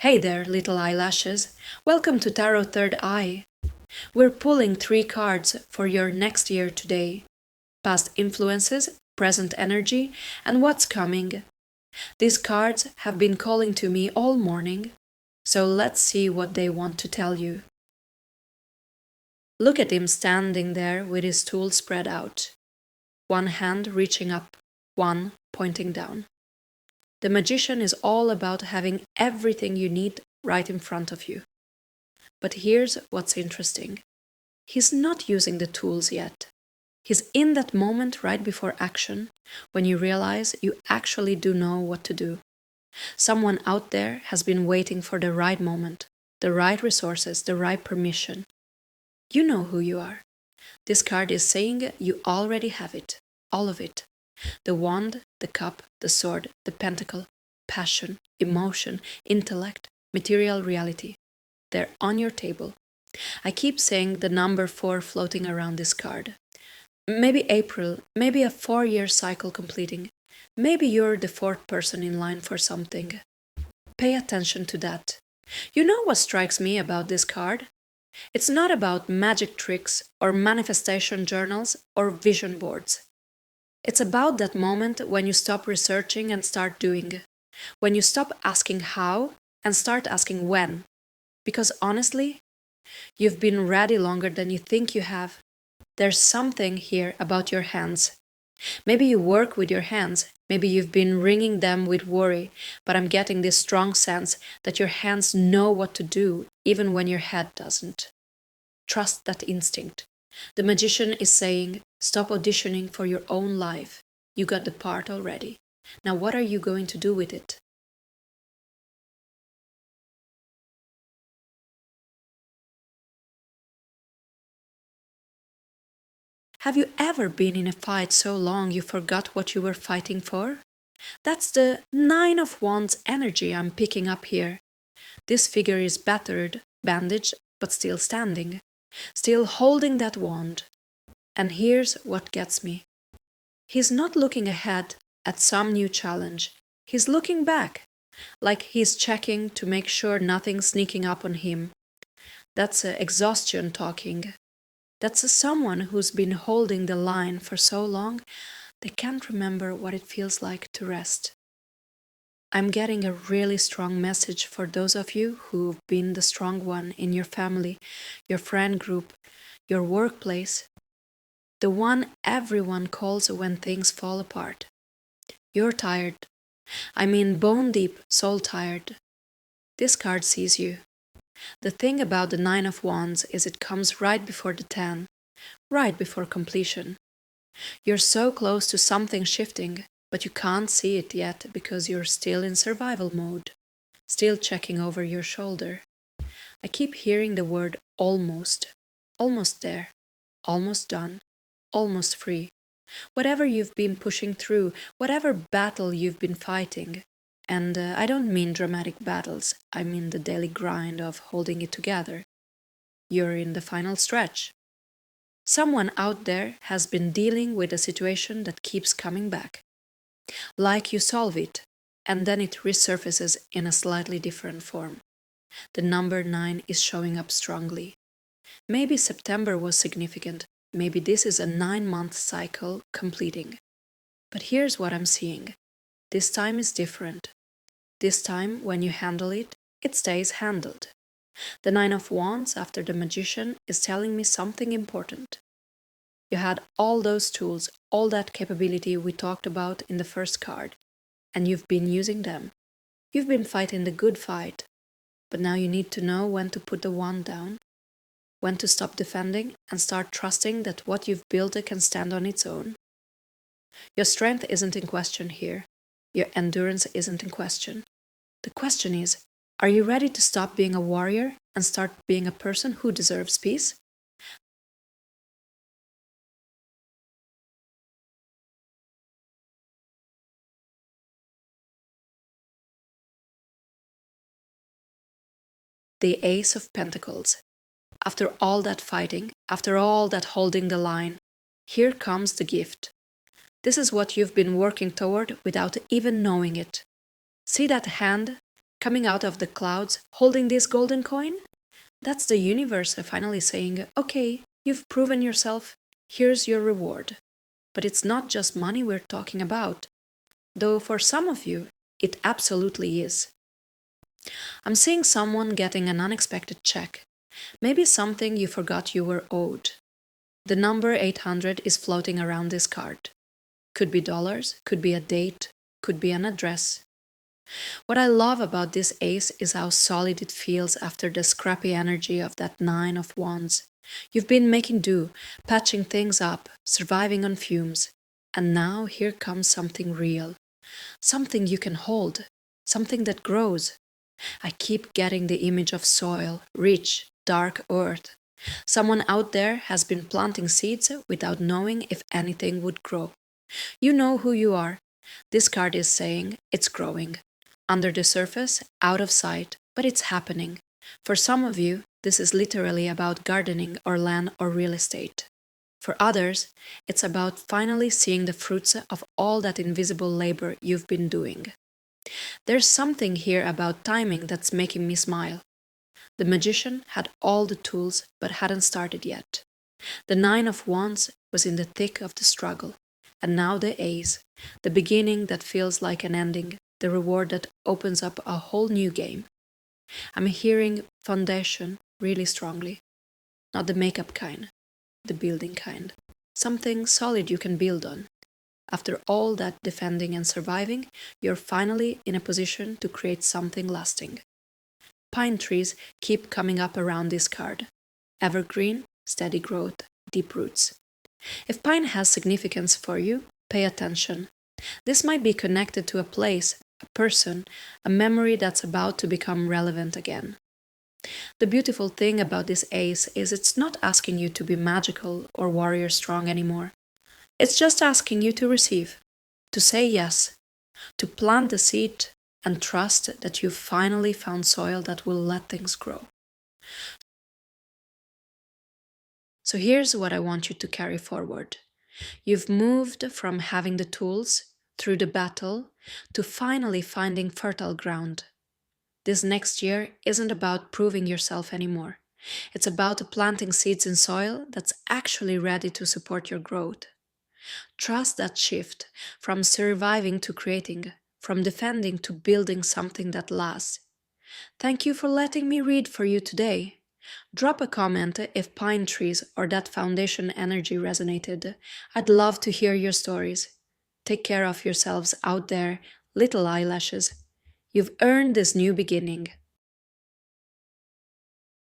Hey there, little eyelashes. Welcome to Tarot Third Eye. We're pulling 3 cards for your next year today: past influences, present energy, and what's coming. These cards have been calling to me all morning, so let's see what they want to tell you. Look at him standing there with his tools spread out, one hand reaching up, one pointing down. The magician is all about having everything you need right in front of you. But here's what's interesting. He's not using the tools yet. He's in that moment right before action, when you realize you actually do know what to do. Someone out there has been waiting for the right moment, the right resources, the right permission. You know who you are. This card is saying you already have it, all of it. The wand, the cup, the sword, the pentacle, passion, emotion, intellect, material reality. They're on your table. I keep saying the number 4 floating around this card. Maybe April, maybe a 4-year cycle completing. Maybe you're the 4th person in line for something. Pay attention to that. You know what strikes me about this card? It's not about magic tricks or manifestation journals or vision boards. It's about that moment when you stop researching and start doing. When you stop asking how and start asking when. Because honestly, you've been ready longer than you think you have. There's something here about your hands. Maybe you work with your hands, maybe you've been wringing them with worry, but I'm getting this strong sense that your hands know what to do, even when your head doesn't. Trust that instinct. The magician is saying, stop auditioning for your own life. You got the part already. Now what are you going to do with it? Have you ever been in a fight so long you forgot what you were fighting for? That's the 9 of Wands energy I'm picking up here. This figure is battered, bandaged, but still standing, still holding that wand. And here's what gets me. He's not looking ahead at some new challenge. He's looking back, like he's checking to make sure nothing's sneaking up on him. That's exhaustion talking. That's someone who's been holding the line for so long they can't remember what it feels like to rest. I'm getting a really strong message for those of you who've been the strong one in your family, your friend group, your workplace, the one everyone calls when things fall apart. You're tired. I mean bone deep, soul tired. This card sees you. The thing about the 9 of Wands is it comes right before the 10, right before completion. You're so close to something shifting, but you can't see it yet because you're still in survival mode, still checking over your shoulder. I keep hearing the word almost. Almost there. Almost done. Almost free. Whatever you've been pushing through, whatever battle you've been fighting. And I don't mean dramatic battles, I mean the daily grind of holding it together. You're in the final stretch. Someone out there has been dealing with a situation that keeps coming back. Like you solve it, and then it resurfaces in a slightly different form. The number 9 is showing up strongly. Maybe September was significant, maybe this is a 9-month cycle completing. But here's what I'm seeing. This time is different. This time, when you handle it, it stays handled. The 9 of Wands after the magician is telling me something important. You had all those tools, all that capability we talked about in the first card, and you've been using them. You've been fighting the good fight, but now you need to know when to put the wand down, when to stop defending and start trusting that what you've built can stand on its own. Your strength isn't in question here. Your endurance isn't in question. The question is, are you ready to stop being a warrior and start being a person who deserves peace? The Ace of Pentacles. After all that fighting, after all that holding the line, here comes the gift. This is what you've been working toward without even knowing it. See that hand? coming out of the clouds, holding this golden coin? That's the universe finally saying, okay, you've proven yourself, here's your reward. But it's not just money we're talking about, though for some of you, it absolutely is. I'm seeing someone getting an unexpected check, maybe something you forgot you were owed. The number 800 is floating around this card. Could be dollars, could be a date, could be an address. What I love about this ace is how solid it feels after the scrappy energy of that nine of wands. You've been making do, patching things up, surviving on fumes. And now here comes something real. Something you can hold. Something that grows. I keep getting the image of soil, rich, dark earth. Someone out there has been planting seeds without knowing if anything would grow. You know who you are. This card is saying it's growing. Under the surface, out of sight, but it's happening. For some of you, this is literally about gardening or land or real estate. For others, it's about finally seeing the fruits of all that invisible labor you've been doing. There's something here about timing that's making me smile. The magician had all the tools but hadn't started yet. The nine of wands was in the thick of the struggle. And now the ace, the beginning that feels like an ending, the reward that opens up a whole new game. I'm hearing foundation really strongly. Not the makeup kind, the building kind. Something solid you can build on. After all that defending and surviving, you're finally in a position to create something lasting. Pine trees keep coming up around this card. Evergreen, steady growth, deep roots. If pine has significance for you, pay attention. This might be connected to a place, a person, a memory that's about to become relevant again. The beautiful thing about this ace is it's not asking you to be magical or warrior strong anymore. It's just asking you to receive, to say yes, to plant the seed and trust that you've finally found soil that will let things grow. So here's what I want you to carry forward. You've moved from having the tools through the battle to finally finding fertile ground. This next year isn't about proving yourself anymore. It's about planting seeds in soil that's actually ready to support your growth. Trust that shift from surviving to creating, from defending to building something that lasts. Thank you for letting me read for you today. Drop a comment if pine trees or that foundation energy resonated. I'd love to hear your stories. Take care of yourselves out there, little eyelashes. You've earned this new beginning.